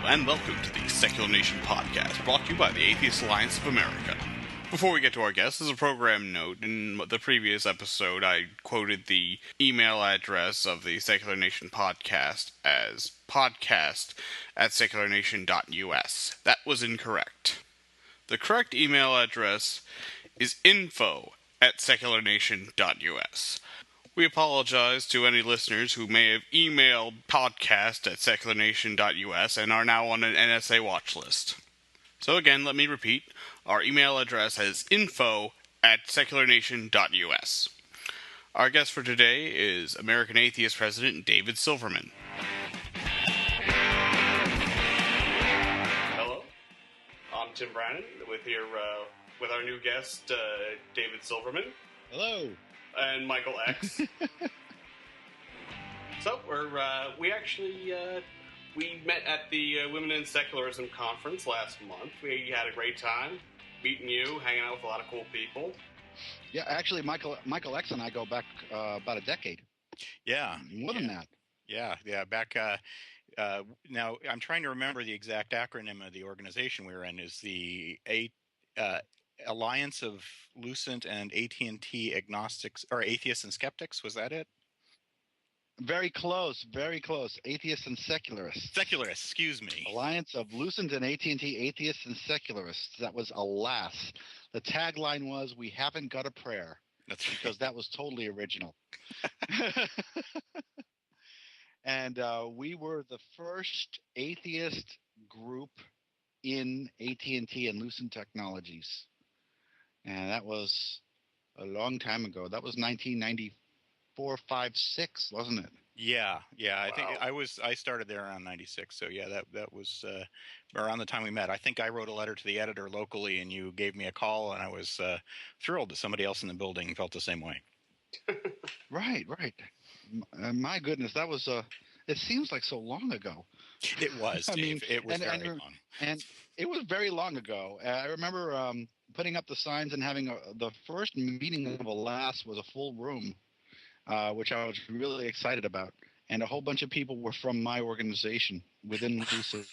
and welcome to the Secular Nation Podcast, brought to you by the Atheist Alliance of America. Before we get to our guests, as a program note, in the previous episode, I quoted the email address of the Secular Nation Podcast as podcast@secularnation.us. That was incorrect. The correct email address is info@secularnation.us. We apologize to any listeners who may have emailed podcast@secularnation.us and are now on an NSA watch list. So again, let me repeat. Our email address is info@secularnation.us. Our guest for today is American Atheist President David Silverman. Hello, I'm Tim Brannon with our new guest, David Silverman. Hello. And Michael X. So we met at the Women in Secularism conference last month. We had a great time meeting you, hanging out with a lot of cool people. Yeah, actually, Michael X and I go back about a decade. Yeah, more than that. Yeah. Back. Now I'm trying to remember the exact acronym of the organization we were in. Is the Alliance of Lucent and AT&T Agnostics, or Atheists and Skeptics? Was that it? Very close. Atheists and Secularists. Secularists, excuse me. Alliance of Lucent and AT&T Atheists and Secularists. That was ALAS. The tagline was, "We haven't got a prayer." That's right. Because that was totally original. And we were the first atheist group in AT&T and Lucent Technologies. And that was a long time ago. That was 1994, 5, 6, wasn't it? Yeah. Wow. I think I started there around 96. So yeah, that was around the time we met. I think I wrote a letter to the editor locally, and you gave me a call, and I was thrilled that somebody else in the building felt the same way. Right. My goodness, that was it seems like so long ago. It was, Dave. It was very long. And it was very long ago. I remember putting up the signs and having the first meeting of ALAS was a full room, which I was really excited about. And a whole bunch of people were from my organization within Lucent,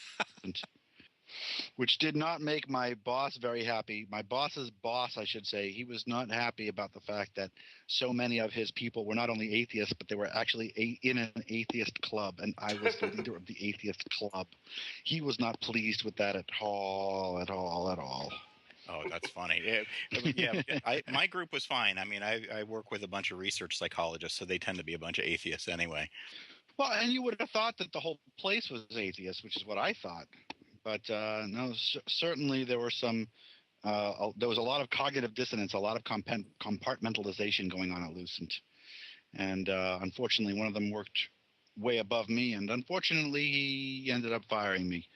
which did not make my boss very happy. My boss's boss, I should say, he was not happy about the fact that so many of his people were not only atheists, but they were actually in an atheist club, and I was the leader of the atheist club. He was not pleased with that at all. Oh, that's funny. My group was fine. I mean, I work with a bunch of research psychologists, so they tend to be a bunch of atheists anyway. Well, and you would have thought that the whole place was atheist, which is what I thought. But no, certainly there were there was a lot of cognitive dissonance, a lot of compartmentalization going on at Lucent. And unfortunately, one of them worked way above me, and unfortunately, he ended up firing me.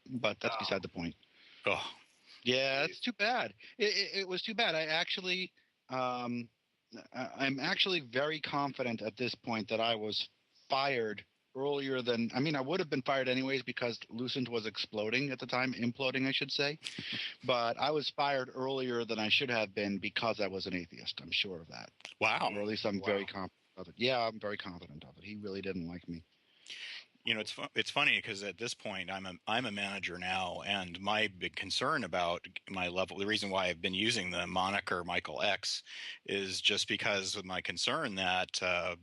But that's beside the point. Oh. Yeah, it's too bad. It was too bad. I'm actually very confident at this point that I was fired earlier than, I would have been fired anyways because Lucent was exploding at the time, imploding, I should say. But I was fired earlier than I should have been because I was an atheist. I'm sure of that. Wow. Or at least I'm very confident of it. Yeah, I'm very confident of it. He really didn't like me. You know, it's funny because at this point I'm a manager now, and my big concern about my level, the reason why I've been using the moniker Michael X, is just because of my concern that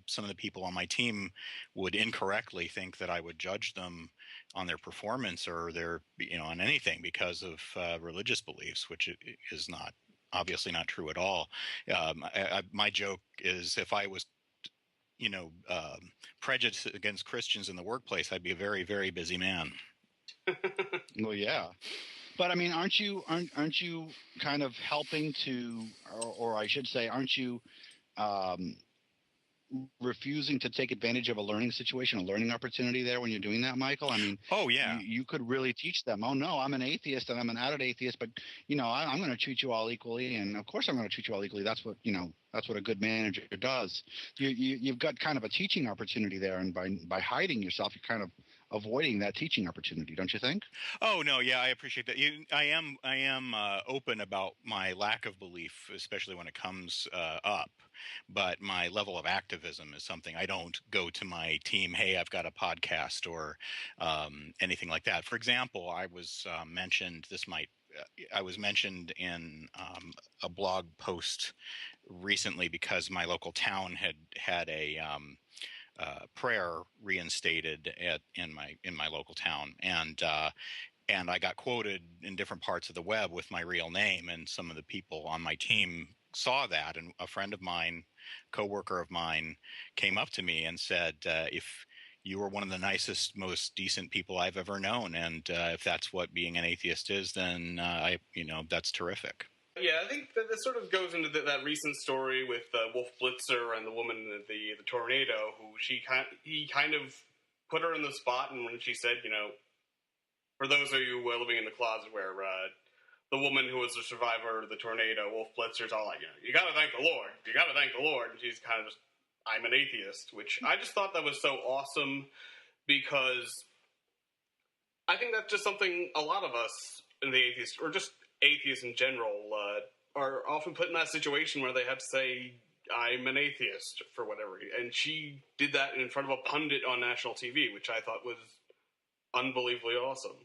some of the people on my team would incorrectly think that I would judge them on their performance or their, on anything because of religious beliefs, which is obviously not true at all. My joke is if I was prejudice against Christians in the workplace, I'd be a very, very busy man. Well, yeah, but aren't you kind of helping to, or I should say, aren't you refusing to take advantage of a learning situation, a learning opportunity there when you're doing that, Michael? Oh yeah, you could really teach them. Oh no, I'm an atheist and I'm an added atheist, but I'm going to treat you all equally, and of course I'm going to treat you all equally. That's what that's what a good manager does. You've got kind of a teaching opportunity there, and by hiding yourself, you're kind of avoiding that teaching opportunity, don't you think? Oh no, yeah, I appreciate that. I am open about my lack of belief, especially when it comes up. but my level of activism is something I don't go to my team, hey, I've got a podcast or anything like that. For example, I was mentioned, I was mentioned in a blog post recently because my local town had a prayer reinstated in my local town, and I got quoted in different parts of the web with my real name, and some of the people on my team saw that, and a friend of mine, coworker of mine, came up to me and said, if you were one of the nicest, most decent people I've ever known, and if that's what being an atheist is, then that's terrific. Yeah, I think that this sort of goes into that recent story with Wolf Blitzer and the woman in the tornado, who he kind of put her in the spot, and when she said, for those of you living in the closet, where the woman who was the survivor of the tornado, Wolf Blitzer's all like, you got to thank the Lord, you got to thank the Lord, and she's kind of just, I'm an atheist, which I just thought that was so awesome, because I think that's just something a lot of us in the atheist, or just atheists in general, are often put in that situation where they have to say, I'm an atheist, for whatever reason. And she did that in front of a pundit on national TV, which I thought was unbelievably awesome.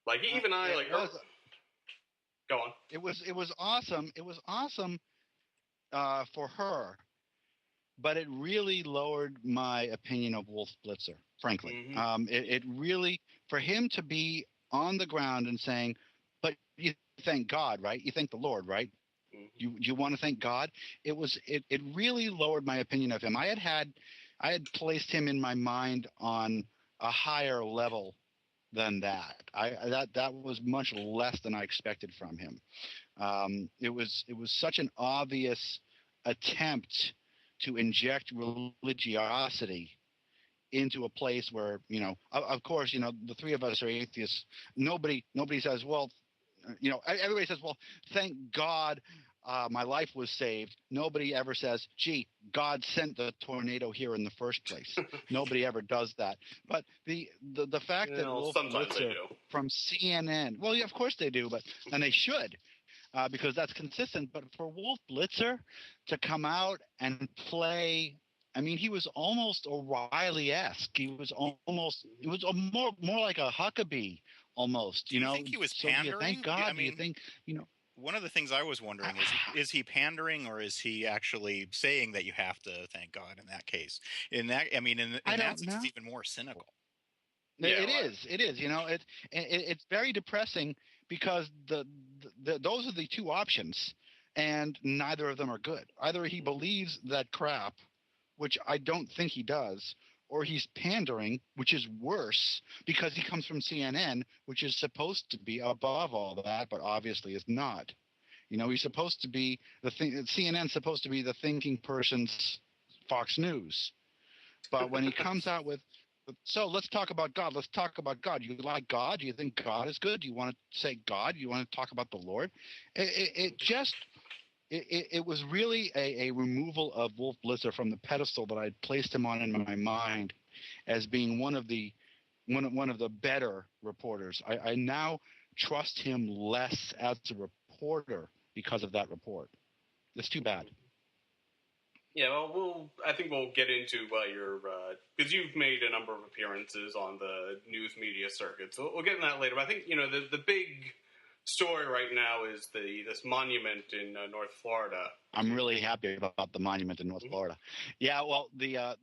Like, even I, like, go on. It was awesome. It was awesome for her, but it really lowered my opinion of Wolf Blitzer, frankly. Mm-hmm. It really, for him to be on the ground and saying, but you thank God, right? You thank the Lord, right? Mm-hmm. You want to thank God? It really lowered my opinion of him. I had placed him in my mind on a higher level than that. That was much less than I expected from him. It was such an obvious attempt to inject religiosity into a place where, of course, the three of us are atheists. Nobody says, well, everybody says, well, thank God my life was saved. Nobody ever says, gee, God sent the tornado here in the first place. Nobody ever does that. But the fact that Wolf Blitzer from CNN, well, yeah, of course they do, and they should, because that's consistent. But for Wolf Blitzer to come out and play, I mean, he was almost O'Reilly-esque. It was more like a Huckabee almost. Do you think he was pandering? So thank God. Do you think, One of the things I was wondering is he pandering, or is he actually saying that you have to thank God in that case? In that sense, it's even more cynical. It is. It's very depressing because those are the two options, and neither of them are good. Either he believes that crap, which I don't think he does, or he's pandering, which is worse because he comes from CNN, which is supposed to be above all that, but obviously is not. He's supposed to be CNN's supposed to be the thinking person's Fox News. But when he comes out with, so let's talk about God. Let's talk about God. You like God? Do you think God is good? Do you want to say God? Do you want to talk about the Lord? It was really a removal of Wolf Blitzer from the pedestal that I'd placed him on in my mind as being one of the better reporters. I now trust him less as a reporter because of that report. It's too bad. Yeah, well, I think we'll get into your because you've made a number of appearances on the news media circuit, so we'll get into that later. But I think the big story right now is this monument in North Florida. I'm really happy about the monument in North Florida. Yeah, well, the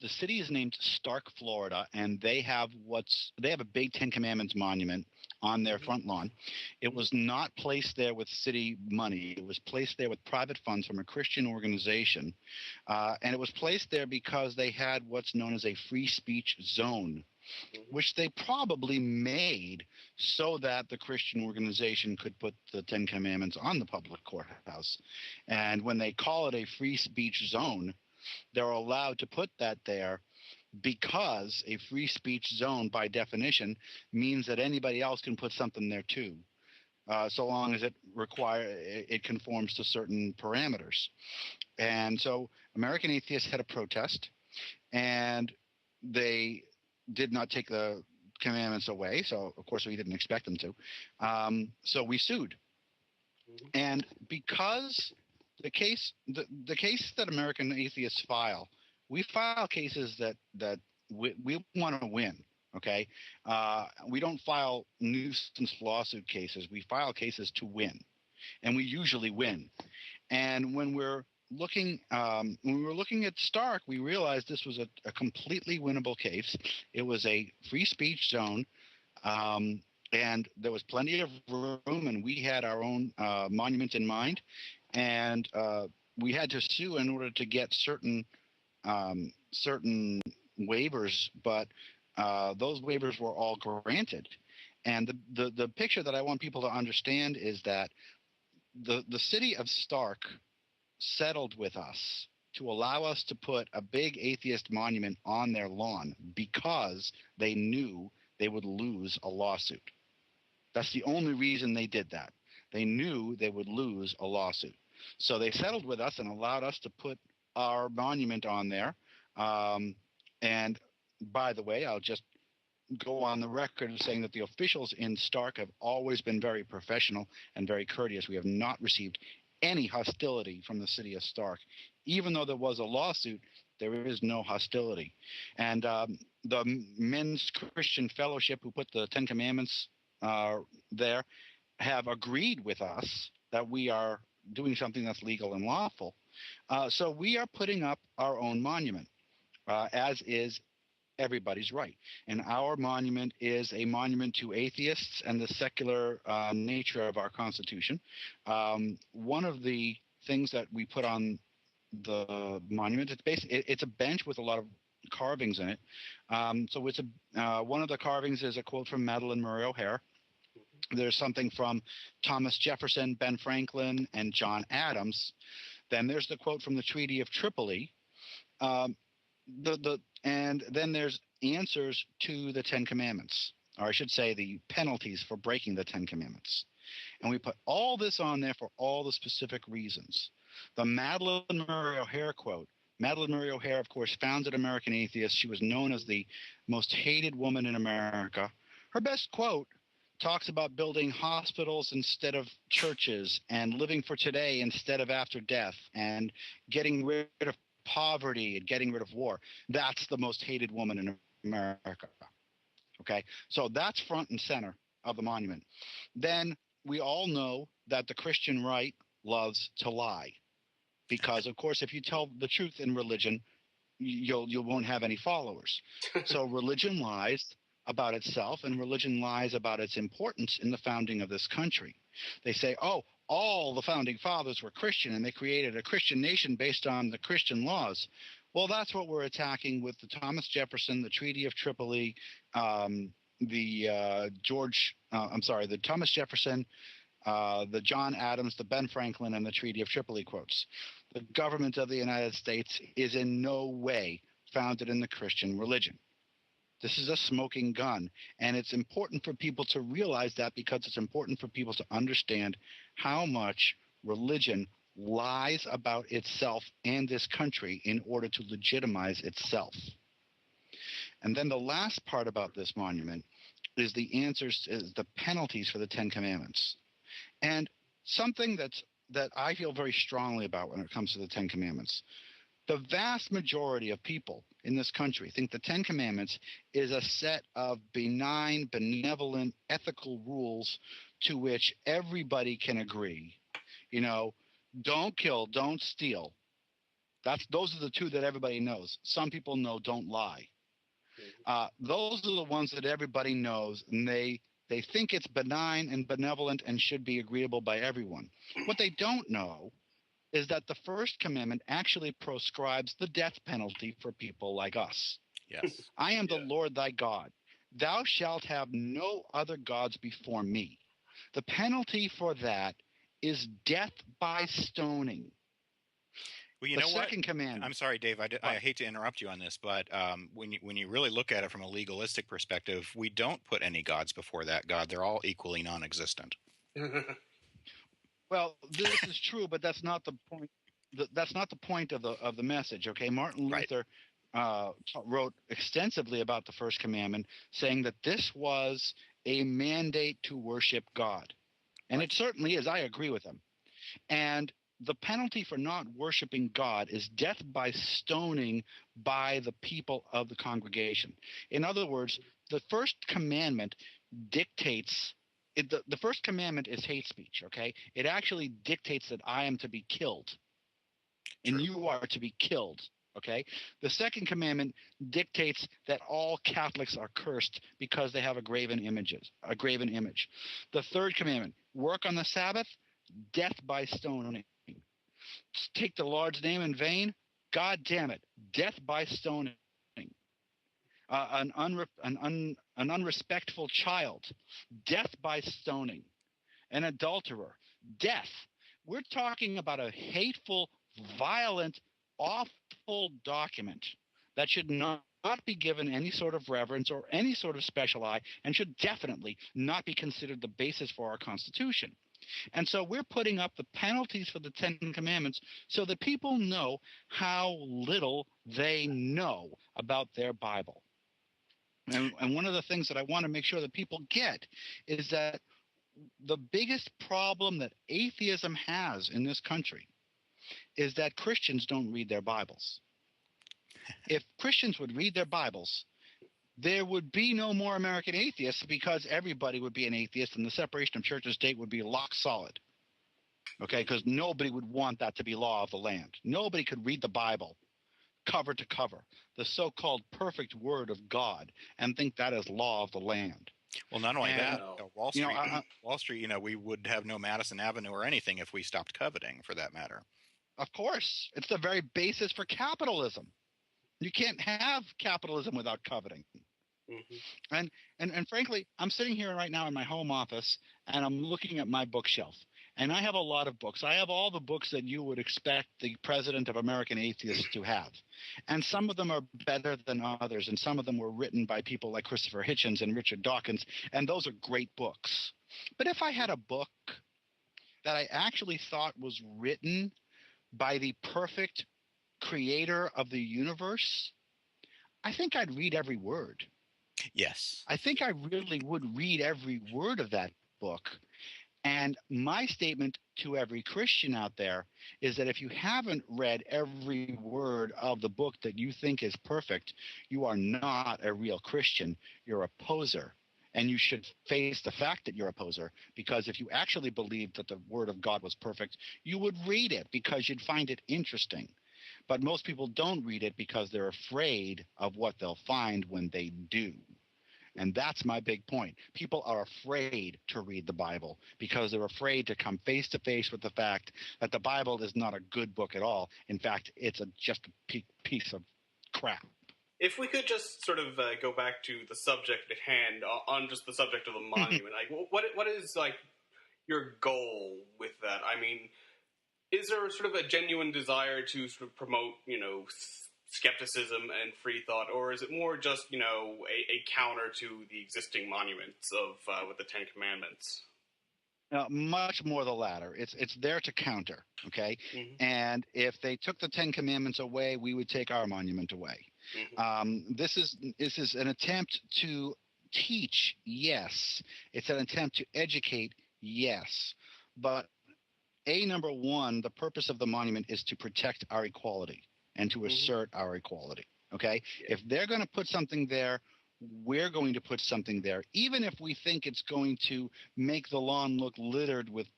city is named Stark, Florida, and they have a big Ten Commandments monument on their front lawn. It was not placed there with city money. It was placed there with private funds from a Christian organization, and it was placed there because they had what's known as a free speech zone, which they probably made so that the Christian organization could put the Ten Commandments on the public courthouse. And when they call it a free speech zone, they're allowed to put that there because a free speech zone, by definition, means that anybody else can put something there too, so long as it conforms to certain parameters. And so American Atheists had a protest, and they did not take the commandments away. So, of course, we didn't expect them to. So we sued. And because the case that American atheists file, we file cases that we want to win. Okay, we don't file nuisance lawsuit cases. We file cases to win, and we usually win. And when we were looking at Stark, we realized this was a completely winnable case. It was a free speech zone. And there was plenty of room, and we had our own monument in mind, and we had to sue in order to get certain waivers, but those waivers were all granted. And the picture that I want people to understand is that the city of Stark settled with us to allow us to put a big atheist monument on their lawn because they knew they would lose a lawsuit. That's the only reason they did that. They knew they would lose a lawsuit. So they settled with us and allowed us to put our monument on there. And by the way, I'll just go on the record of saying that the officials in Stark have always been very professional and very courteous. We have not received any hostility from the city of Stark. Even though there was a lawsuit, there is no hostility. And the Men's Christian Fellowship, who put the Ten Commandments there, have agreed with us that we are doing something that's legal and lawful. So we are putting up our own monument, as is everybody's right. And our monument is a monument to atheists and the secular nature of our Constitution. One of the things that we put on the monument, it's a bench with a lot of carvings in it. So it's one of the carvings is a quote from Madalyn Murray O'Hair. There's something from Thomas Jefferson, Ben Franklin, and John Adams. Then there's the quote from the Treaty of Tripoli. And then there's answers to the Ten Commandments, or I should say the penalties for breaking the Ten Commandments. And we put all this on there for all the specific reasons. The Madalyn Murray O'Hair quote. Madalyn Murray O'Hair, of course, founded American Atheists. She was known as the most hated woman in America. Her best quote talks about building hospitals instead of churches and living for today instead of after death and getting rid of poverty and getting rid of war. That's the most hated woman in America. Okay, so that's front and center of the monument. Then we all know that the Christian right loves to lie, because of course if you tell the truth in religion, you won't have any followers. So religion lies about itself, and religion lies about its importance in the founding of this country. They say, oh, all the founding fathers were Christian and they created a Christian nation based on the Christian laws. Well, that's what we're attacking with the Thomas Jefferson, the Treaty of Tripoli, the Thomas Jefferson, the John Adams, the Ben Franklin, and the Treaty of Tripoli quotes. The government of the United States is in no way founded in the Christian religion. This is a smoking gun, and it's important for people to realize that, because it's important for people to understand how much religion lies about itself and this country in order to legitimize itself. And then the last part about this monument is the penalties for the Ten Commandments. And something that I feel very strongly about when it comes to the Ten Commandments. The vast majority of people in this country think the Ten Commandments is a set of benign, benevolent, ethical rules to which everybody can agree. You know, don't kill, don't steal. Those are the two that everybody knows. Some people know don't lie. Those are the ones that everybody knows, and they think it's benign and benevolent and should be agreeable by everyone. What they don't know is that the first commandment actually proscribes the death penalty for people like us. Yes. I am the Lord thy God. Thou shalt have no other gods before me. The penalty for that is death by stoning. Well, you the know what? second commandment. I'm sorry, Dave. I hate to interrupt you on this, but when you really look at it from a legalistic perspective, we don't put any gods before that God. They're all equally non-existent. Well, this is true, but that's not the point. That's not the point of the message. Okay, Martin Luther wrote extensively about the first commandment, saying that this was a mandate to worship God, and it certainly is. I agree with him. And the penalty for not worshiping God is death by stoning by the people of the congregation. In other words, the first commandment dictates the first commandment is hate speech, okay? It actually dictates that I am to be killed and you are to be killed, okay? The second commandment dictates that all Catholics are cursed because they have a graven image. The third commandment, work on the Sabbath, death by stoning. Take the Lord's name in vain, God damn it, death by stoning. An unrespectful child, death by stoning. An adulterer, death. We're talking about a hateful, violent, awful document that should not be given any sort of reverence or any sort of special eye, and should definitely not be considered the basis for our Constitution. And so we're putting up the penalties for the Ten Commandments so that people know how little they know about their Bible. And one of the things that I want to make sure that people get is that the biggest problem that atheism has in this country is that Christians don't read their Bibles. If Christians would read their Bibles, there would be no more American atheists, because everybody would be an atheist and the separation of church and state would be lock solid. Okay, because nobody would want that to be law of the land. Nobody could read the Bible cover to cover, the so-called perfect word of God, and think that is law of the land. Well, not only that, Wall Street, we would have no Madison Avenue or anything if we stopped coveting, for that matter. Of course. It's the very basis for capitalism. You can't have capitalism without coveting. Mm-hmm. And frankly, I'm sitting here right now in my home office, and I'm looking at my bookshelf. And I have a lot of books. I have all the books that you would expect the president of American Atheists to have. And some of them are better than others, and some of them were written by people like Christopher Hitchens and Richard Dawkins, and those are great books. But if I had a book that I actually thought was written by the perfect creator of the universe, I think I'd read every word. Yes. I think I really would read every word of that book. And my statement to every Christian out there is that if you haven't read every word of the book that you think is perfect, you are not a real Christian. You're a poser. And you should face the fact that you're a poser, because if you actually believed that the word of God was perfect, you would read it because you'd find it interesting. But most people don't read it because they're afraid of what they'll find when they do. And that's my big point. People are afraid to read the Bible because they're afraid to come face to face with the fact that the Bible is not a good book at all. In fact, it's just a piece of crap. If we could just sort of go back to the subject at hand, on just the subject of the monument, like what is like your goal with that? I mean, is there sort of a genuine desire to sort of promote, skepticism and free thought, or is it more just, a counter to the existing monuments of with the Ten Commandments? Much more the latter. It's there to counter, okay? Mm-hmm. And if they took the Ten Commandments away, we would take our monument away. Mm-hmm. This is an attempt to teach, yes. It's an attempt to educate, yes. But number one, the purpose of the monument is to protect our equality and to assert our equality, okay? Yeah. If they're going to put something there, we're going to put something there, even if we think it's going to make the lawn look littered with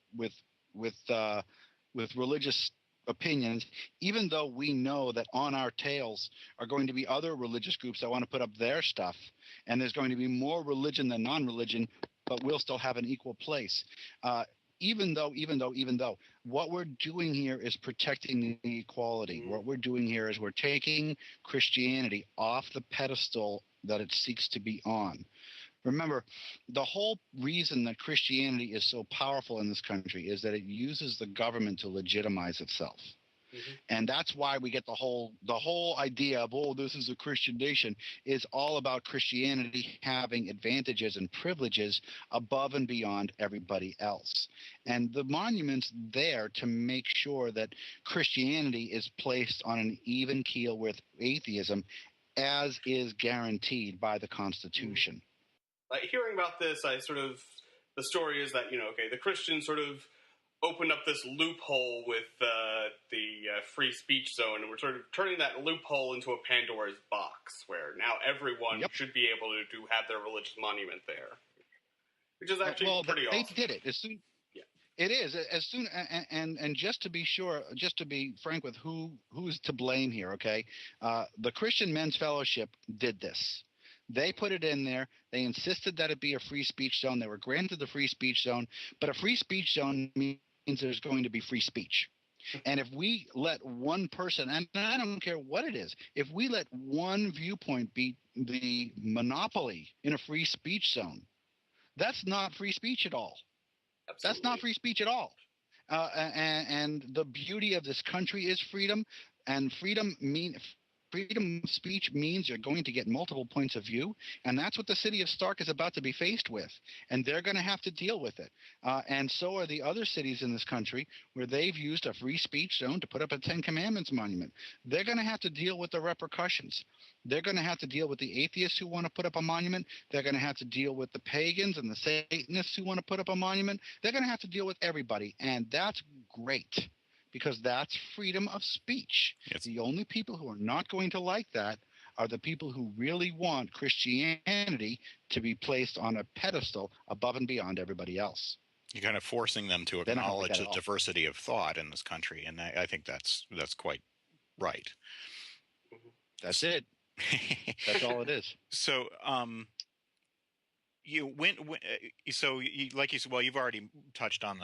religious opinions, even though we know that on our tails are going to be other religious groups that want to put up their stuff, and there's going to be more religion than non-religion, but we'll still have an equal place. Even though, what we're doing here is protecting the equality. What we're doing here is we're taking Christianity off the pedestal that it seeks to be on. Remember, the whole reason that Christianity is so powerful in this country is that it uses the government to legitimize itself. Mm-hmm. And that's why we get the whole idea of, this is a Christian nation, is all about Christianity having advantages and privileges above and beyond everybody else. And the monument's there to make sure that Christianity is placed on an even keel with atheism, as is guaranteed by the Constitution. Hearing about this, the story is that, the Christians sort of opened up this loophole with the free speech zone, and we're sort of turning that loophole into a Pandora's box, where now everyone should be able to have their religious monument there, which is actually pretty awesome. They did it as soon. Yeah. It is as soon and just to be sure, just to be frank with who's to blame here. Okay, the Christian Men's Fellowship did this. They put it in there. They insisted that it be a free speech zone. They were granted the free speech zone, but a free speech zone means there's going to be free speech. And if we let one person, and I don't care what it is, if we let one viewpoint be the monopoly in a free speech zone, that's not free speech at all. Absolutely. That's not free speech at all. And the beauty of this country is freedom, and freedom of speech means you're going to get multiple points of view, and that's what the city of Stark is about to be faced with, and they're going to have to deal with it. And so are the other cities in this country where they've used a free speech zone to put up a Ten Commandments monument. They're going to have to deal with the repercussions. They're going to have to deal with the atheists who want to put up a monument. They're going to have to deal with the pagans and the Satanists who want to put up a monument. They're going to have to deal with everybody, and that's great, because that's freedom of speech. Yes. The only people who are not going to like that are the people who really want Christianity to be placed on a pedestal above and beyond everybody else. You're kind of forcing them to acknowledge the diversity of thought in this country, and I think that's quite right. That's it. That's all it is. So, like you said, well, you've already touched on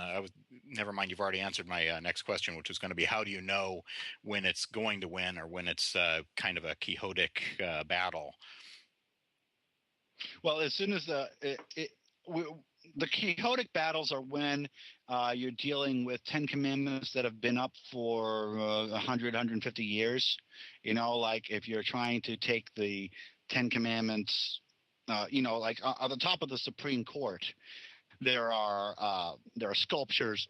never mind, you've already answered my next question, which was going to be, how do you know when it's going to win or when it's kind of a Quixotic battle? Well, as soon as the Quixotic battles are when you're dealing with 10 commandments that have been up for 100, 150 years. You know, like if you're trying to take the 10 commandments, like on the top of the Supreme Court, there are sculptures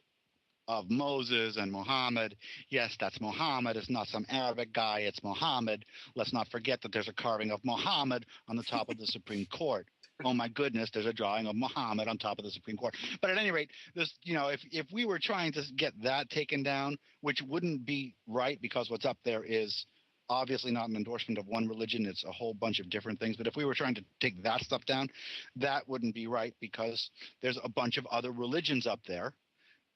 of Moses and Muhammad. Yes, that's Muhammad. It's not some Arabic guy. It's Muhammad. Let's not forget that there's a carving of Muhammad on the top of the Supreme Court. Oh my goodness, there's a drawing of Muhammad on top of the Supreme Court. But at any rate, this, if we were trying to get that taken down, which wouldn't be right because what's up there is obviously not an endorsement of one religion. It's a whole bunch of different things. But if we were trying to take that stuff down, that wouldn't be right because there's a bunch of other religions up there.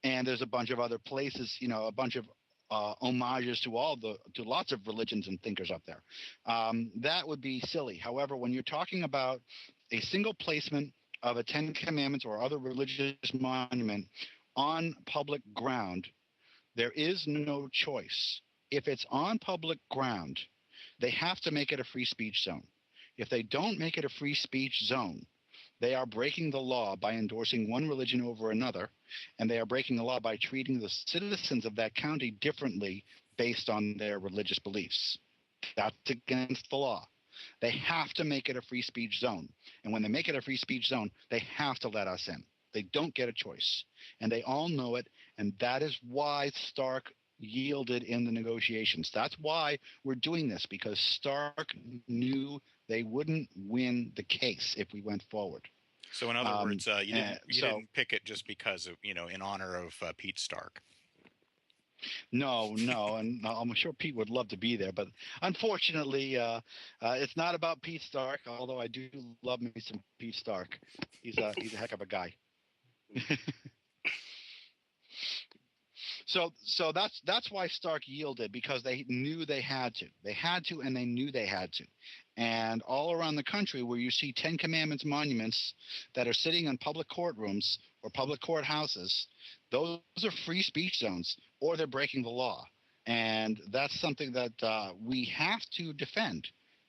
And there's a bunch of other places, a bunch of homages to lots of religions and thinkers up there. That would be silly. However, when you're talking about a single placement of a 10 Commandments or other religious monument on public ground, there is no choice. If it's on public ground, they have to make it a free speech zone. If they don't make it a free speech zone, they are breaking the law by endorsing one religion over another, and they are breaking the law by treating the citizens of that county differently based on their religious beliefs. That's against the law. They have to make it a free speech zone. And when they make it a free speech zone, they have to let us in. They don't get a choice. And they all know it, and that is why Stark yielded in the negotiations. That's why we're doing this, because Stark knew they wouldn't win the case if we went forward. So in other words, you didn't pick it just because of, in honor of Pete Stark. No, and I'm sure Pete would love to be there, but unfortunately, it's not about Pete Stark. Although I do love me some Pete Stark. He's a heck of a guy. So that's why Stark yielded, because they knew they had to. They had to, and they knew they had to. And all around the country where you see 10 Commandments monuments that are sitting in public courtrooms or public courthouses, those are free speech zones, or they're breaking the law. And that's something that we have to defend,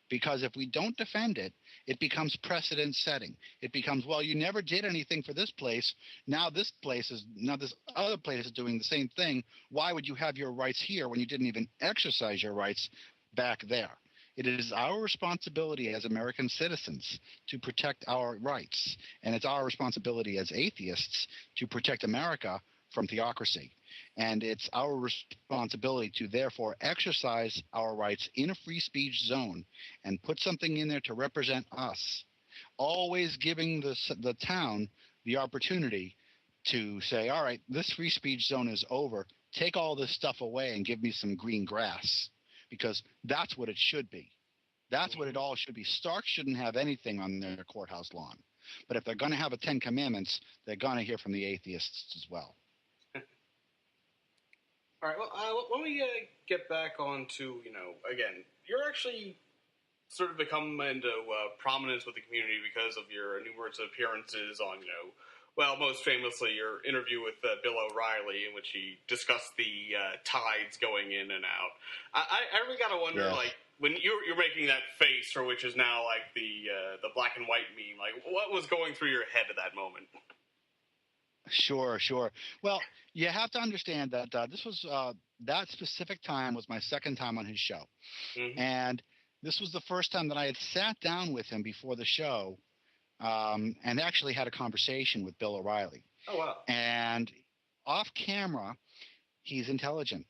because if we don't defend it, it becomes precedent setting. It becomes, well, you never did anything for this place. Now this other place is doing the same thing. Why would you have your rights here when you didn't even exercise your rights back there? It is our responsibility as American citizens to protect our rights. And it's our responsibility as atheists to protect America from theocracy. And it's our responsibility to therefore exercise our rights in a free speech zone and put something in there to represent us, always giving the town the opportunity to say, all right, this free speech zone is over. Take all this stuff away and give me some green grass, because that's what it should be. That's what it all should be. Stark shouldn't have anything on their courthouse lawn. But if they're going to have a 10 Commandments, they're going to hear from the atheists as well. All right, well, let me get back on to, again, you're actually sort of become into prominence with the community because of your numerous appearances on, well, most famously your interview with Bill O'Reilly, in which he discussed the tides going in and out. I really got to wonder, like, when you're making that face, for which is now like the black and white meme, like, what was going through your head at that moment? Sure. Well, you have to understand that this was that specific time was my second time on his show. Mm-hmm. And this was the first time that I had sat down with him before the show and actually had a conversation with Bill O'Reilly. Oh, wow. And off camera, he's intelligent.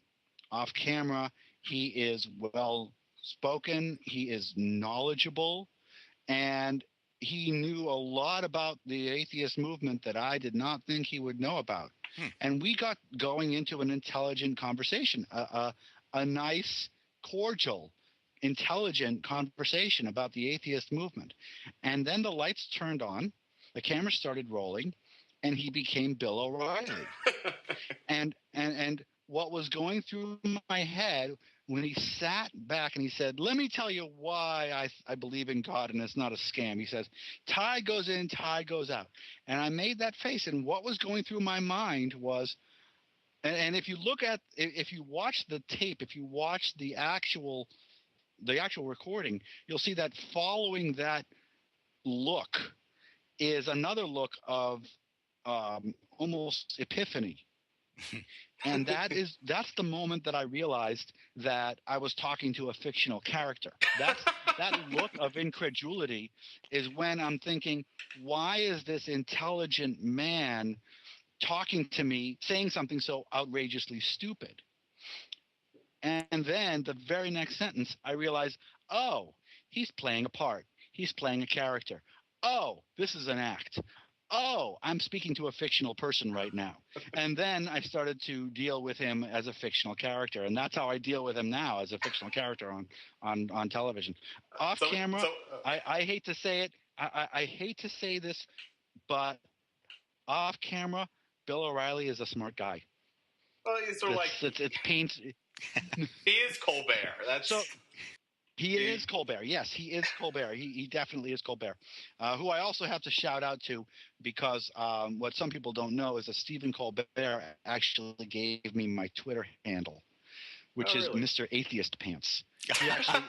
Off camera, he is well-spoken. He is knowledgeable. And he knew a lot about the atheist movement that I did not think he would know about. And we got going into an intelligent conversation, a nice, cordial, intelligent conversation about the atheist movement. And then the lights turned on, the camera started rolling, and he became Bill O'Reilly. and what was going through my head when he sat back and he said, let me tell you why I believe in God and it's not a scam. He says, tide goes in, tide goes out. And I made that face, and what was going through my mind was, and if you watch the tape, if you watch the actual recording, you'll see that following that look is another look of almost epiphany. And that's the moment that I realized that I was talking to a fictional character. That look of incredulity is when I'm thinking, why is this intelligent man talking to me, saying something so outrageously stupid? And then the very next sentence, I realized, oh, he's playing a part. He's playing a character. Oh, this is an act. Oh, I'm speaking to a fictional person right now. And then I started to deal with him as a fictional character. And that's how I deal with him now, as a fictional character on television. Off camera, I hate to say it. I hate to say this, but off camera, Bill O'Reilly is a smart guy. Well, he's sort of it's pains. He is Colbert. He is Colbert. Yes, he is Colbert. He definitely is Colbert, who I also have to shout out to, because what some people don't know is that Stephen Colbert actually gave me my Twitter handle, which is Mr. Atheist Pants. He actually,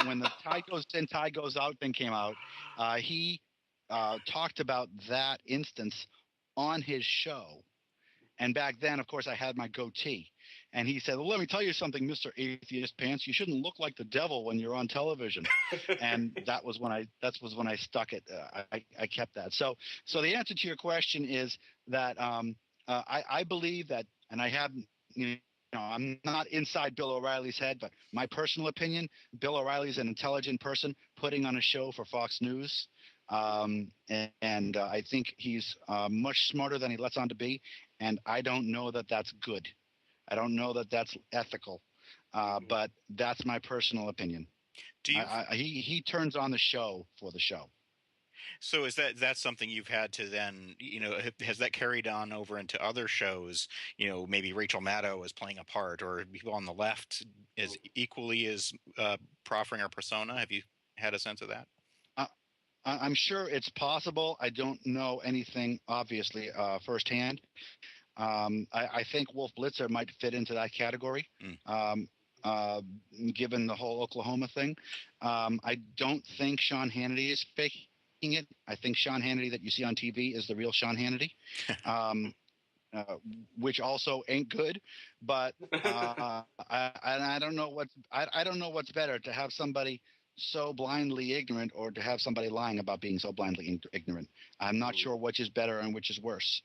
when the tide goes in, tide goes out thing came out, he talked about that instance on his show. And back then, of course, I had my goatee. And he said, well, let me tell you something, Mr. Atheist Pants. You shouldn't look like the devil when you're on television. And that was when I stuck it. I kept that. So the answer to your question is that I believe that, and I have, I'm not inside Bill O'Reilly's head, but my personal opinion, Bill O'Reilly's an intelligent person putting on a show for Fox News. And I think he's much smarter than he lets on to be. And I don't know that that's good. I don't know that that's ethical, but that's my personal opinion. He turns on the show for the show. So is that's something you've had to then, has that carried on over into other shows? Maybe Rachel Maddow is playing a part, or people on the left is equally as proffering our persona. Have you had a sense of that? I'm sure it's possible. I don't know anything, obviously, firsthand. I think Wolf Blitzer might fit into that category, given the whole Oklahoma thing. I don't think Sean Hannity is faking it. I think Sean Hannity that you see on TV is the real Sean Hannity, which also ain't good. But I don't know what's better, to have somebody so blindly ignorant or to have somebody lying about being so blindly ignorant. I'm not sure which is better and which is worse.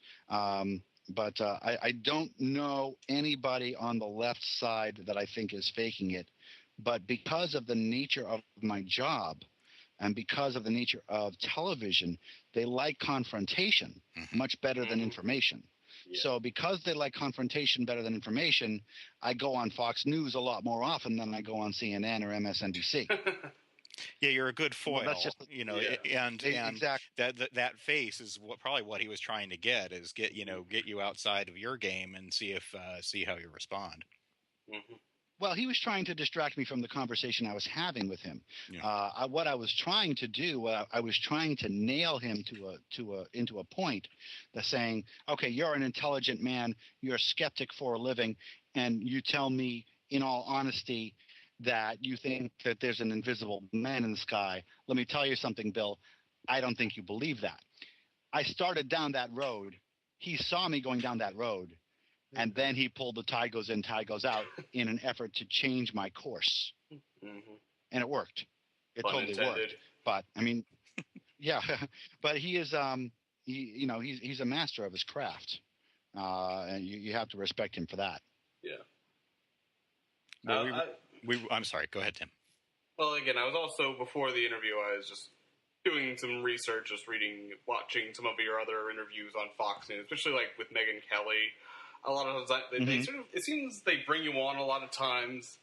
But I don't know anybody on the left side that I think is faking it. But because of the nature of my job and because of the nature of television, they like confrontation much better than information. Yeah. So because they like confrontation better than information, I go on Fox News a lot more often than I go on CNN or MSNBC. Yeah, you're a good foil. Well, that's just, and exactly. that face is probably what he was trying to get you outside of your game and see how you respond. Mm-hmm. Well, he was trying to distract me from the conversation I was having with him. Yeah. What I was trying to do, I was trying to nail him into a point, that's saying, okay, you're an intelligent man, you're a skeptic for a living, and you tell me in all honesty that you think that there's an invisible man in the sky. Let me tell you something, Bill. I don't think you believe that. I started down that road. He saw me going down that road. And then he pulled the tide goes in, tide goes out in an effort to change my course. Mm-hmm. And it worked. It totally worked. But I mean, yeah, but he is, he's a master of his craft. And you have to respect him for that. Yeah. Well, I'm sorry. Go ahead, Tim. Well, again, I was also, before the interview, I was just doing some research, just watching some of your other interviews on Fox News, especially like with Megyn Kelly. A lot of times, they sort of, it seems they bring you on a lot of times,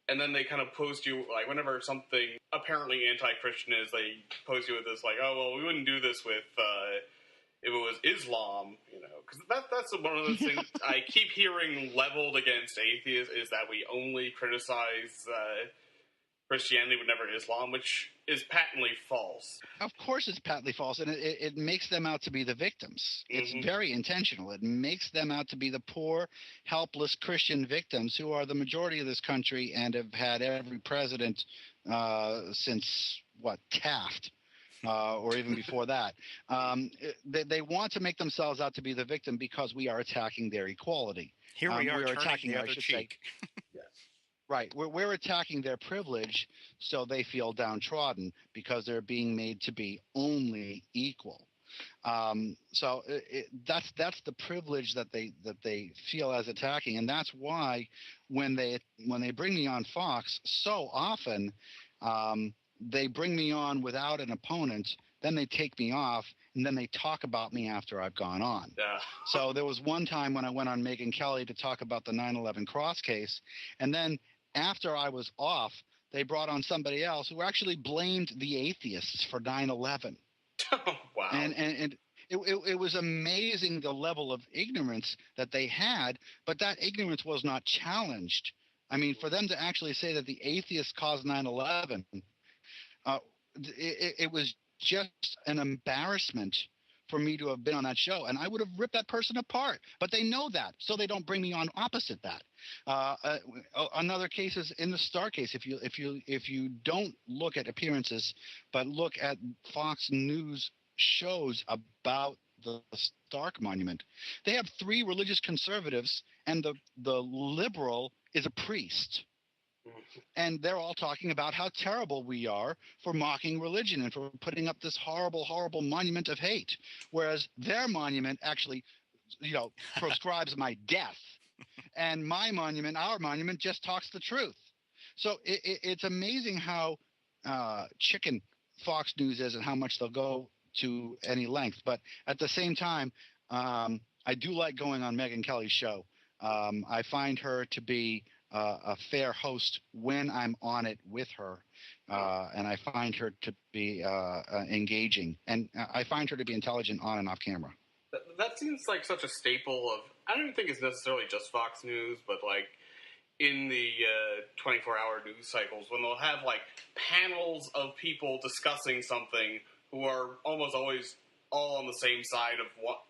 and then they kind of post you, like, whenever something apparently anti-Christian is, they post you with this, like, oh, well, we wouldn't do this with, if it was Islam, because that's one of the things I keep hearing leveled against atheists, is that we only criticize Christianity but never Islam, which is patently false. Of course it's patently false, and it makes them out to be the victims. It's very intentional. It makes them out to be the poor, helpless Christian victims who are the majority of this country and have had every president since, Taft, or even before that. They want to make themselves out to be the victim because we are attacking their equality. Here we are attacking the other cheek. Right. We're attacking their privilege so they feel downtrodden because they're being made to be only equal. So that's the privilege that they feel as attacking. And that's why when they bring me on Fox, so often they bring me on without an opponent. Then they take me off, and then they talk about me after I've gone on. Yeah. So there was one time when I went on Megyn Kelly to talk about the 9/11 cross case, and then after I was off, they brought on somebody else who actually blamed the atheists for 9/11. Wow. And it was amazing the level of ignorance that they had, but that ignorance was not challenged. I mean, for them to actually say that the atheists caused 9/11, it was just an embarrassment for me to have been on that show, and I would have ripped that person apart. But they know that, so they don't bring me on opposite that. Another case is in the Star case. If you don't look at appearances, but look at Fox News shows about the Stark Monument, they have 3 religious conservatives, and the liberal is a priest. And they're all talking about how terrible we are for mocking religion and for putting up this horrible, horrible monument of hate, whereas their monument actually, proscribes my death, and my monument, our monument, just talks the truth. So it's amazing how chicken Fox News is and how much they'll go to any length. But at the same time, I do like going on Megyn Kelly's show. I find her to be a fair host when I'm on it with her, and I find her to be engaging, and I find her to be intelligent on and off camera. That seems like such a staple of, I don't even think it's necessarily just Fox News, but like in the 24-hour news cycles, when they'll have like panels of people discussing something who are almost always all on the same side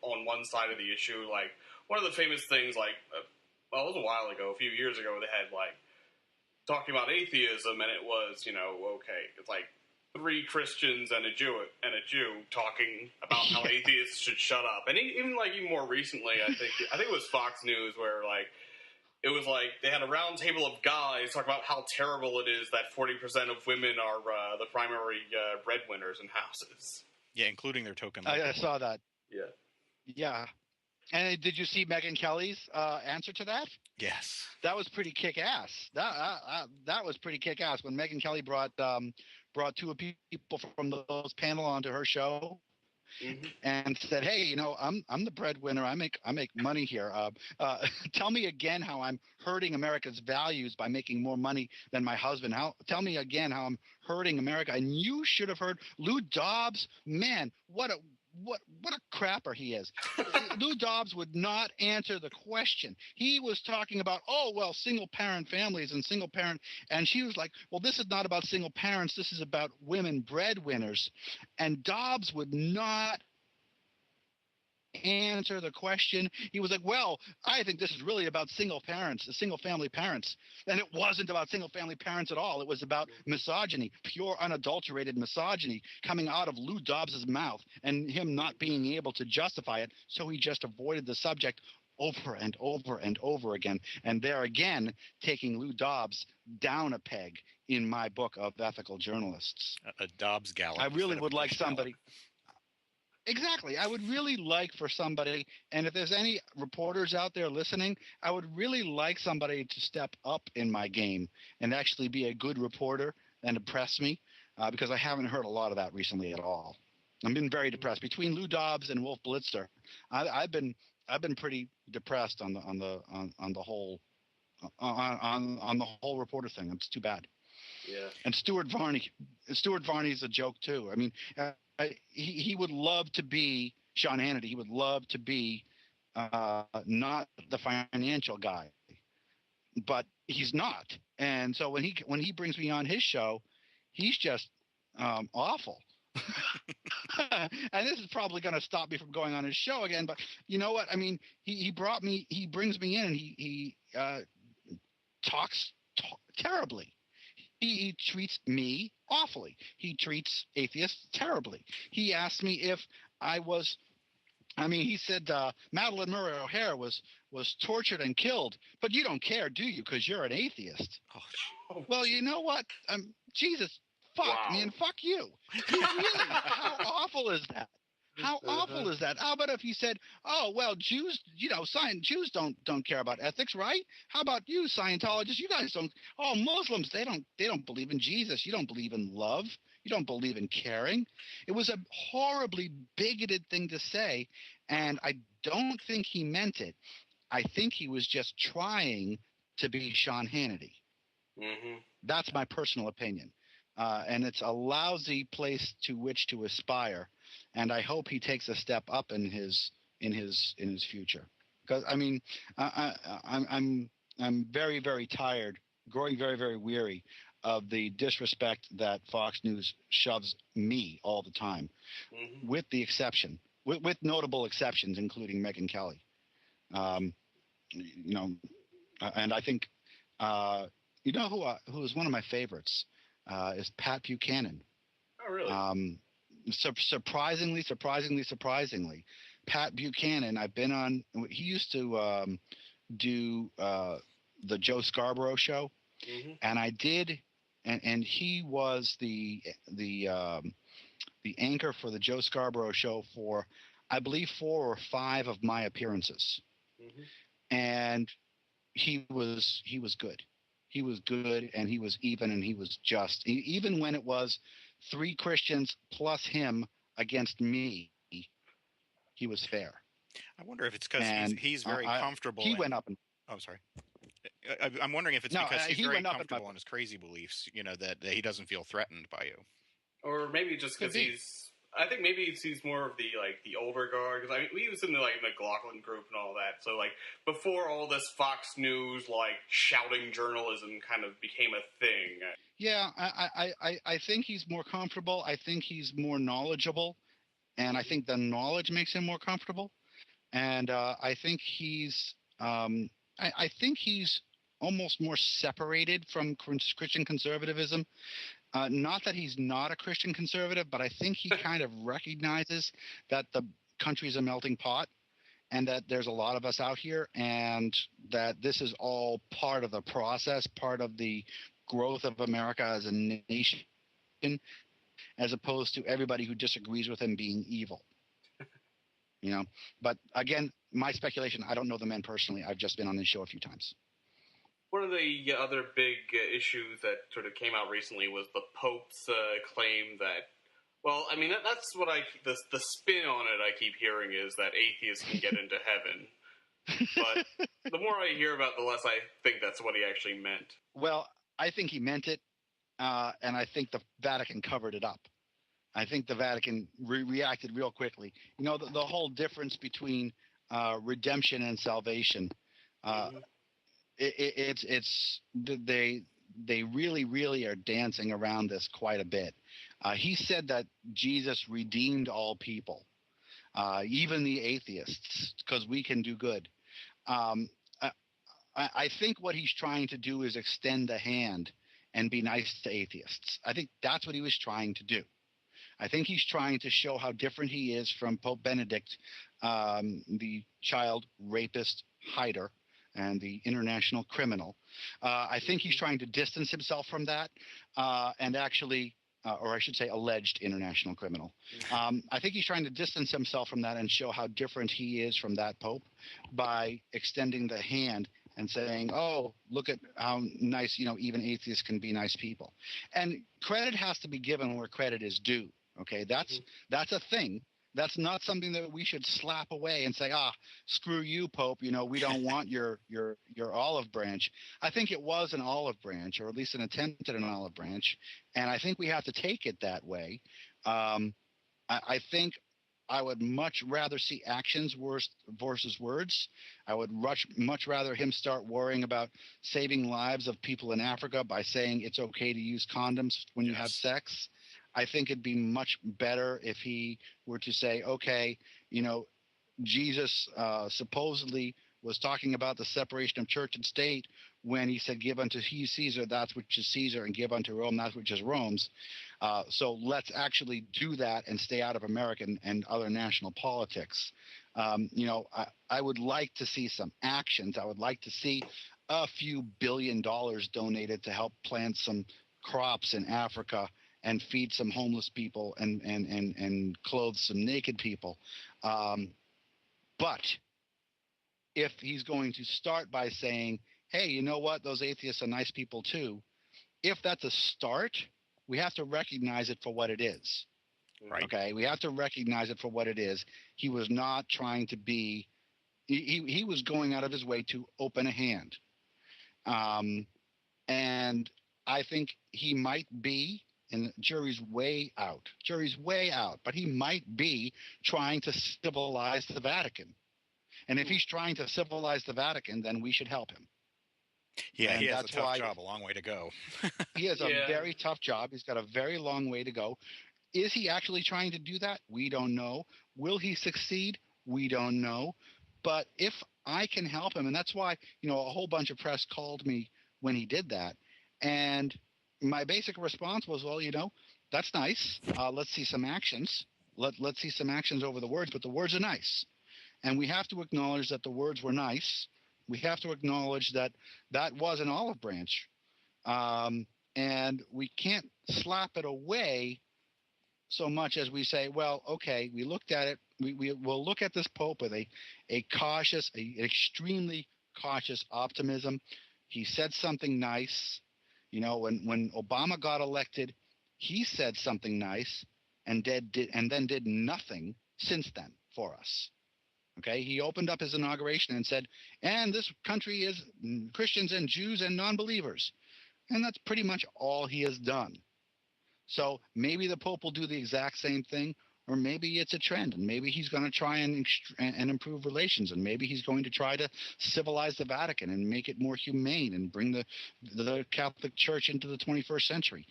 on one side of the issue. Like one of the famous things, like it was a while ago, a few years ago, they had like talking about atheism, and it was, okay, it's like 3 Christians and a Jew talking about how atheists should shut up. And even more recently, I think it was Fox News where like it was like they had a round table of guys talk about how terrible it is that 40% of women are the primary breadwinners in houses. Yeah, including their token. I saw that. Yeah. Yeah. And did you see Megyn Kelly's answer to that? Yes. That was pretty kick-ass. That was pretty kick-ass when Megyn Kelly brought 2 people from those panel onto her show. and said, "Hey, I'm the breadwinner. I make money here. Tell me again how I'm hurting America's values by making more money than my husband. Tell me again how I'm hurting America." And you should have heard Lou Dobbs. Man, what a crapper he is. Lou Dobbs would not answer the question. He was talking about, single parent families and single parent. And she was like, well, this is not about single parents. This is about women breadwinners. And Dobbs would not answer the question. He was like, well, I think this is really about single family parents. And it wasn't about single family parents at all. It was about misogyny, pure unadulterated misogyny coming out of Lou Dobbs's mouth and him not being able to justify it. So he just avoided the subject over and over and over again. And there again, taking Lou Dobbs down a peg in my book of ethical journalists. A Dobbs gallop. I really would like somebody. Exactly. I would really like for somebody, and if there's any reporters out there listening, I would really like somebody to step up in my game and actually be a good reporter and impress me, because I haven't heard a lot of that recently at all. I've been very depressed between Lou Dobbs and Wolf Blitzer. I've been pretty depressed on the whole reporter thing. It's too bad. Yeah. And Stuart Varney's a joke too. I mean. He would love to be Sean Hannity. He would love to be not the financial guy, but he's not. And so when he brings me on his show, he's just awful. And this is probably going to stop me from going on his show again. But you know what? I mean, he brings me in and he talks terribly. He treats me awfully. He treats atheists terribly. He asked me if he said Madeleine Murray O'Hare was tortured and killed, but you don't care, do you? Because you're an atheist. Oh, well, you know what? Jesus, fuck, man, fuck you. Really? How awful is that? How awful is that? How about if you said, "Oh, well, Jews, Jews don't care about ethics, right? How about you, Scientologists? You guys don't. Oh, Muslims, they don't believe in Jesus. You don't believe in love. You don't believe in caring." It was a horribly bigoted thing to say, and I don't think he meant it. I think he was just trying to be Sean Hannity. Mm-hmm. That's my personal opinion, and it's a lousy place to which to aspire. And I hope he takes a step up in his future, because I mean I'm very, very tired, growing very, very weary of the disrespect that Fox News shoves me all the time, with notable exceptions, including Megyn Kelly. And I think who is one of my favorites is Pat Buchanan. Oh, really? Surprisingly, Pat Buchanan. I've been on. He used to do the Joe Scarborough show, and I did, and he was the anchor for the Joe Scarborough show for, I believe, 4 or 5 of my appearances, and he was good. He was good, and he was even, and he was just. Even when it was 3 Christians plus him against me, he was fair. I wonder if it's because he's very comfortable. He went up. Oh, sorry. I'm wondering if it's because he's very comfortable in his crazy beliefs, that he doesn't feel threatened by you. Or maybe just because I think maybe he's more of the older guard, because I mean he was in the McLaughlin group and all that. So before all this Fox News shouting journalism kind of became a thing. Yeah, I think he's more comfortable. I think he's more knowledgeable, and I think the knowledge makes him more comfortable. And I think he's almost more separated from Christian conservatism. Not that he's not a Christian conservative, but I think he kind of recognizes that the country's a melting pot, and that there's a lot of us out here, and that this is all part of the process, part of the growth of America as a nation, as opposed to everybody who disagrees with him being evil. But again, my speculation, I don't know the man personally. I've just been on his show a few times. One of the other big issues that sort of came out recently was the Pope's claim that, Well, I mean, that's what the spin on it I keep hearing is that atheists can get into heaven. But the more I hear about it, the less I think that's what he actually meant. Well, I think he meant it, and I think the Vatican covered it up. I think the Vatican reacted real quickly. You know, the whole difference between redemption and salvation. They really are dancing around this quite a bit. He said that Jesus redeemed all people, even the atheists, because we can do good. I think what he's trying to do is extend the hand and be nice to atheists. I think that's what he was trying to do. I think he's trying to show how different he is from Pope Benedict, the child rapist hider and the international criminal. I think he's trying to distance himself from that and actually, or I should say alleged international criminal. I think he's trying to distance himself from that and show how different he is from that Pope by extending the hand and saying, oh, look at how nice, even atheists can be nice people. And credit has to be given where credit is due. Okay, that's a thing. That's not something that we should slap away and say, screw you, Pope. We don't want your olive branch. I think it was an olive branch, or at least an attempt at an olive branch, and I think we have to take it that way. I think I would much rather see actions versus words. I would much rather him start worrying about saving lives of people in Africa by saying it's okay to use condoms when you have sex. I think it'd be much better if he were to say, okay, Jesus supposedly was talking about the separation of church and state when he said, give unto Caesar that which is Caesar and give unto Rome that which is Rome's. So let's actually do that and stay out of American and other national politics. I would like to see some actions. I would like to see a few $1 billion donated to help plant some crops in Africa and feed some homeless people and clothe some naked people. But if he's going to start by saying, hey, you know what, those atheists are nice people too, if that's a start, we have to recognize it for what it is. Right. Okay, we have to recognize it for what it is. He was not trying to be he was going out of his way to open a hand. And I think he might be, and the jury's way out, but he might be trying to civilize the Vatican. And if he's trying to civilize the Vatican, then we should help him. Yeah, and he has a tough job, a long way to go. He has a very tough job. He's got a very long way to go. Is he actually trying to do that? We don't know. Will he succeed? We don't know. But if I can help him, and that's why, a whole bunch of press called me when he did that. And my basic response was, well, that's nice. Let's see some actions. Let's see some actions over the words, but the words are nice. And we have to acknowledge that the words were nice. We have to acknowledge that that was an olive branch. And we can't slap it away so much as we say, well, okay, we looked at it. We'll look at this Pope with an extremely cautious optimism. He said something nice. When Obama got elected, he said something nice and then did nothing since then for us. Okay, he opened up his inauguration and said, and this country is Christians and Jews and non-believers. And that's pretty much all he has done. So maybe the Pope will do the exact same thing, or maybe it's a trend, and maybe he's going to try and improve relations, and maybe he's going to try to civilize the Vatican and make it more humane and bring the Catholic Church into the 21st century.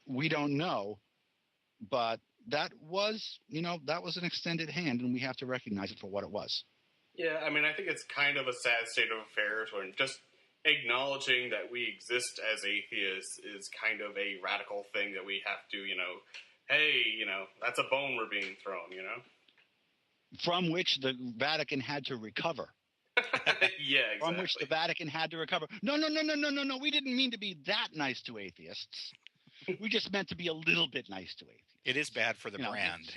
We don't know, but that was an extended hand, and we have to recognize it for what it was. Yeah, I mean, I think it's kind of a sad state of affairs when just acknowledging that we exist as atheists is kind of a radical thing that we have to, hey, that's a bone we're being thrown, From which the Vatican had to recover. Yeah, exactly. From which the Vatican had to recover. No. We didn't mean to be that nice to atheists. We just meant to be a little bit nice to atheists. It is bad for the brand,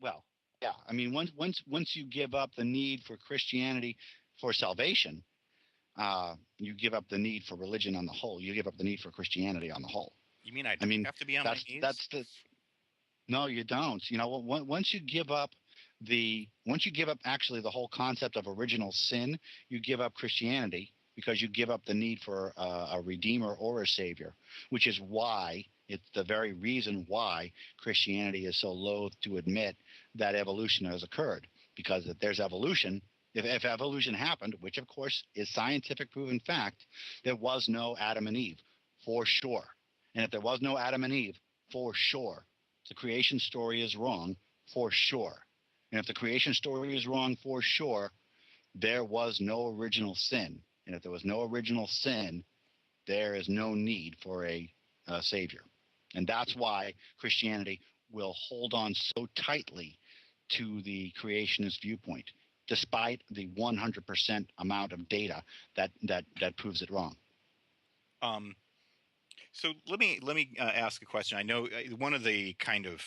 Well, yeah. I mean, once you give up the need for Christianity for salvation, you give up the need for religion on the whole. You give up the need for Christianity on the whole. You mean I have to be on my knees? No, you don't. Once you give up actually the whole concept of original sin, you give up Christianity because you give up the need for a redeemer or a savior, which is why it's the very reason why Christianity is so loath to admit that evolution has occurred. Because if there's evolution, if evolution happened, which of course is scientific proven fact, there was no Adam and Eve for sure. And if there was no Adam and Eve for sure, the creation story is wrong for sure. And if the creation story is wrong for sure, there was no original sin. And if there was no original sin, there is no need for a savior. And that's why Christianity will hold on so tightly to the creationist viewpoint, despite the 100% amount of data that proves it wrong. So let me ask a question. I know one of the kind of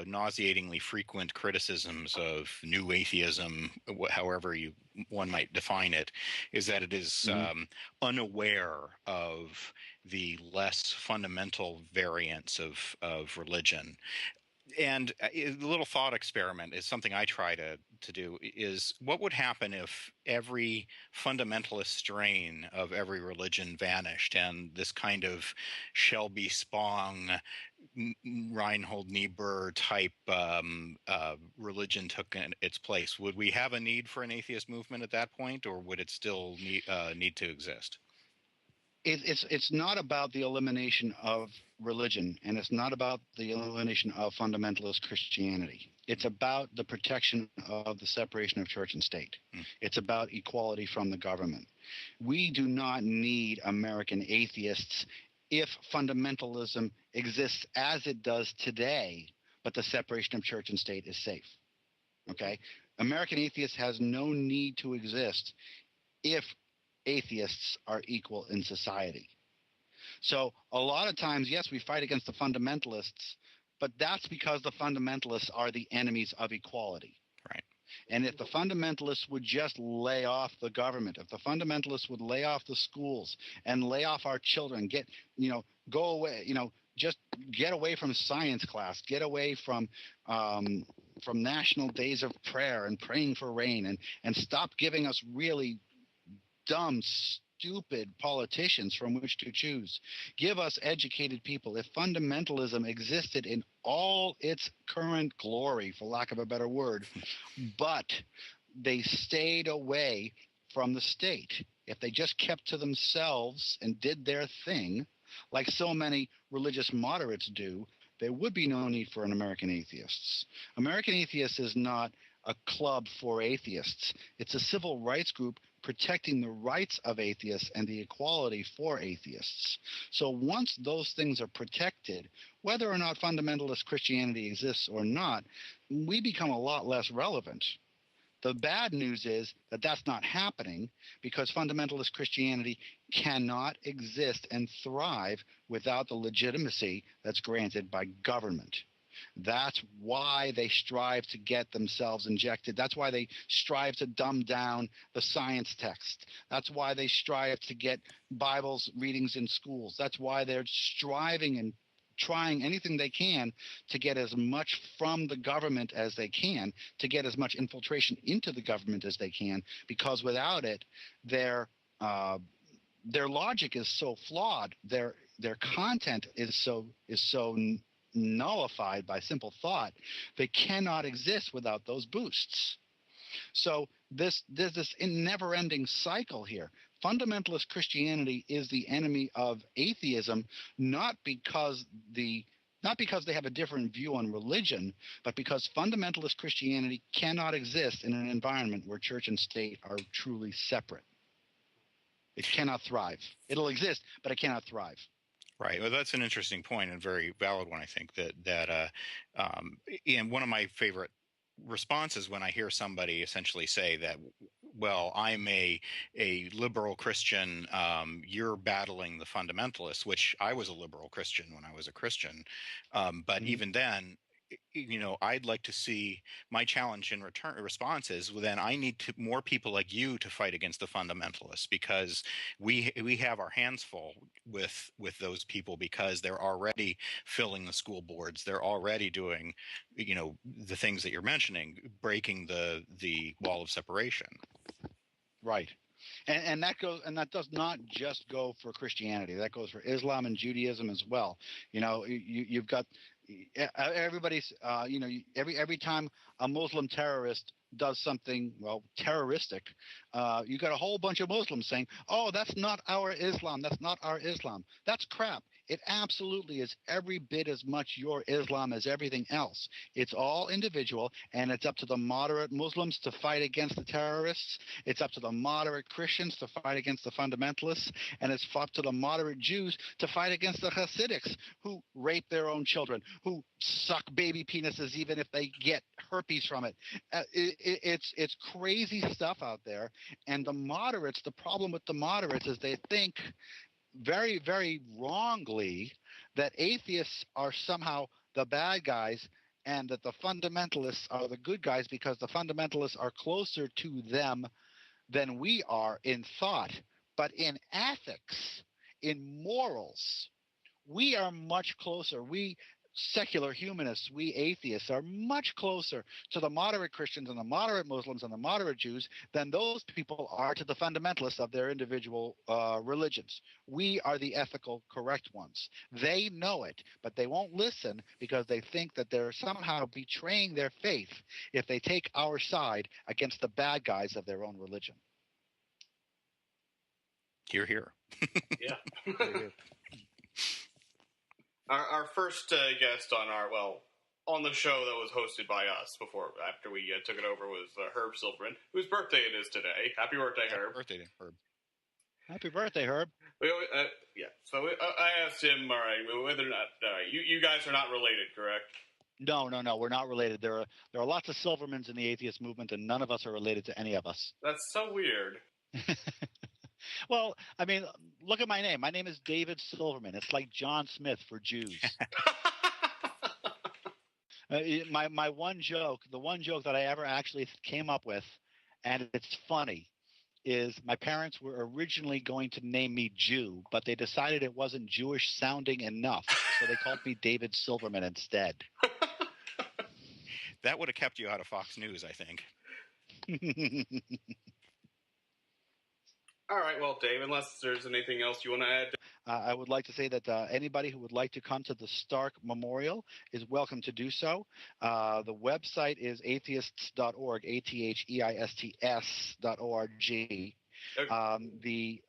nauseatingly frequent criticisms of new atheism, however one might define it, is that it is unaware of the less fundamental variants of religion. And a little thought experiment is something I try to do is what would happen if every fundamentalist strain of every religion vanished and this kind of Shelby Spong, Reinhold Niebuhr type religion took its place? Would we have a need for an atheist movement at that point, or would it still need to exist? It's not about the elimination of religion, and it's not about the elimination of fundamentalist Christianity. It's about the protection of the separation of church and state. It's about equality from the government. We do not need American atheists if fundamentalism exists as it does today, but the separation of church and state is safe. Okay? American atheists has no need to exist if atheists are equal in society. So a lot of times, yes, we fight against the fundamentalists, but that's because the fundamentalists are the enemies of equality. Right. And if the fundamentalists would just lay off the government, if the fundamentalists would lay off the schools and lay off our children, go away, just get away from science class, get away from national days of prayer and praying for rain, and stop giving us really dumb, stupid politicians from which to choose. Give us educated people. If fundamentalism existed in all its current glory, for lack of a better word, but they stayed away from the state, if they just kept to themselves and did their thing, like so many religious moderates do, there would be no need for an American Atheists. American Atheists is not a club for atheists. It's a civil rights group protecting the rights of atheists and the equality for atheists. So once those things are protected, whether or not fundamentalist Christianity exists or not, we become a lot less relevant. The bad news is that that's not happening because fundamentalist Christianity cannot exist and thrive without the legitimacy that's granted by government. That's why they strive to get themselves injected. That's why they strive to dumb down the science text. That's why they strive to get Bibles readings in schools. That's why they're striving and trying anything they can to get as much from the government as they can, to get as much infiltration into the government as they can, because without it, their logic is so flawed. Their content is so nullified by simple thought. They cannot exist without those boosts. So there's this never-ending cycle here. Fundamentalist Christianity is the enemy of atheism, not because they have a different view on religion, but because fundamentalist Christianity cannot exist in an environment where church and state are truly separate. It cannot thrive. It'll exist, but it cannot thrive. Right. Well, that's an interesting point and very valid one. I think that and one of my favorite responses when I hear somebody essentially say that, well, I'm a liberal Christian, you're battling the fundamentalists, which I was a liberal Christian when I was a Christian, but even then, I'd like to see my challenge in response is, well, then I need more people like you to fight against the fundamentalists, because we have our hands full with those people, because they're already filling the school boards. They're already doing, the things that you're mentioning, breaking the wall of separation. Right. And that does not just go for Christianity. That goes for Islam and Judaism as well. You've got everybody's. Every time a Muslim terrorist does something terroristic, you got a whole bunch of Muslims saying, "Oh, that's not our Islam. That's not our Islam." That's crap. It absolutely is every bit as much your Islam as everything else. It's all individual, and it's up to the moderate Muslims to fight against the terrorists. It's up to the moderate Christians to fight against the fundamentalists, and it's up to the moderate Jews to fight against the Hasidics, who rape their own children, who suck baby penises even if they get herpes from it. It's crazy stuff out there. And the problem with the moderates is they think very, very wrongly that atheists are somehow the bad guys and that the fundamentalists are the good guys, because the fundamentalists are closer to them than we are in thought. But in ethics, in morals, we are much closer. We secular humanists, we atheists, are much closer to the moderate Christians and the moderate Muslims and the moderate Jews than those people are to the fundamentalists of their individual religions. We are the ethical correct ones. They know it, but they won't listen because they think that they're somehow betraying their faith if they take our side against the bad guys of their own religion. Hear, hear. Yeah. Hear, hear. Our first guest on the show that was hosted by us after we took it over was Herb Silverman, whose birthday it is today. Happy birthday, Herb! Happy birthday, Herb! Happy birthday, Herb! So I asked him, all right, whether or not you guys are not related, correct? No, we're not related. There are lots of Silvermans in the atheist movement, and none of us are related to any of us. That's so weird. Well, I mean, look at my name. My name is David Silverman. It's like John Smith for Jews. My one joke, the one joke that I ever actually came up with, and it's funny, is my parents were originally going to name me Jew, but they decided it wasn't Jewish sounding enough, so they called me David Silverman instead. That would have kept you out of Fox News, I think. All right, well, Dave, unless there's anything else you want to add. I would like to say that anybody who would like to come to the Stark Memorial is welcome to do so. The website is atheists.org, atheists.org. Okay.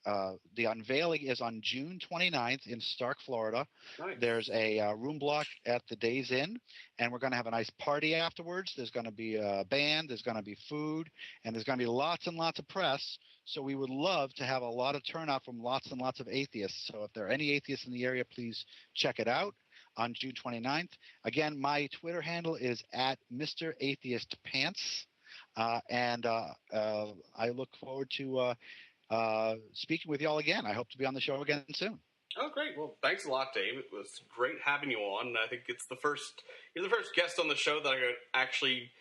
The unveiling is on June 29th in Stark, Florida. Nice. There's a room block at the Days Inn, and we're going to have a nice party afterwards. There's going to be a band, there's going to be food, and there's going to be lots and lots of press. So we would love to have a lot of turnout from lots and lots of atheists. So if there are any atheists in the area, please check it out on June 29th. Again, my Twitter handle is at Mr. Atheist Pants. And I look forward to speaking with you all again. I hope to be on the show again soon. Oh, great. Well, thanks a lot, Dave. It was great having you on. I think you're the first guest on the show that I could actually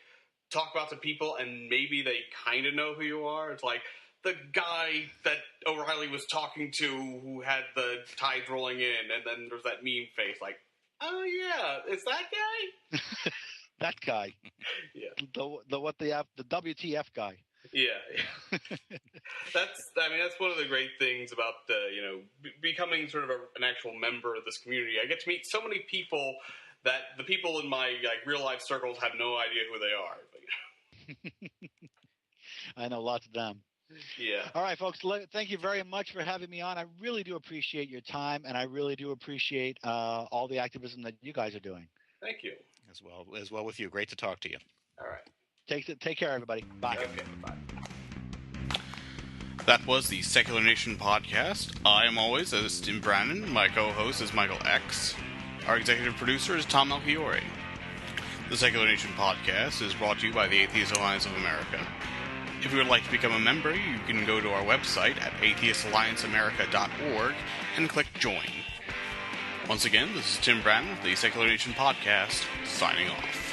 talk about to people, and maybe they kind of know who you are. It's like the guy that O'Reilly was talking to who had the tides rolling in, and then there's that meme face like, oh, yeah, it's that guy? That guy. Yeah. The WTF guy. Yeah. That's one of the great things about becoming sort of an actual member of this community. I get to meet so many people that the people in my real life circles have no idea who they are. I know lots of them. Yeah. All right, folks. Thank you very much for having me on. I really do appreciate your time, and I really do appreciate all the activism that you guys are doing. Thank you. As well with you. Great to talk to you. All right. Take care, everybody. Bye. Okay, bye. That was the Secular Nation podcast. I am always Tim Brannon. My co-host is Michael X. Our executive producer is Tom Melchiori. The Secular Nation podcast is brought to you by the Atheist Alliance of America. If you would like to become a member, you can go to our website at atheistallianceamerica.org and click Join. Once again, this is Tim Bratton of the Secular Nation Podcast, signing off.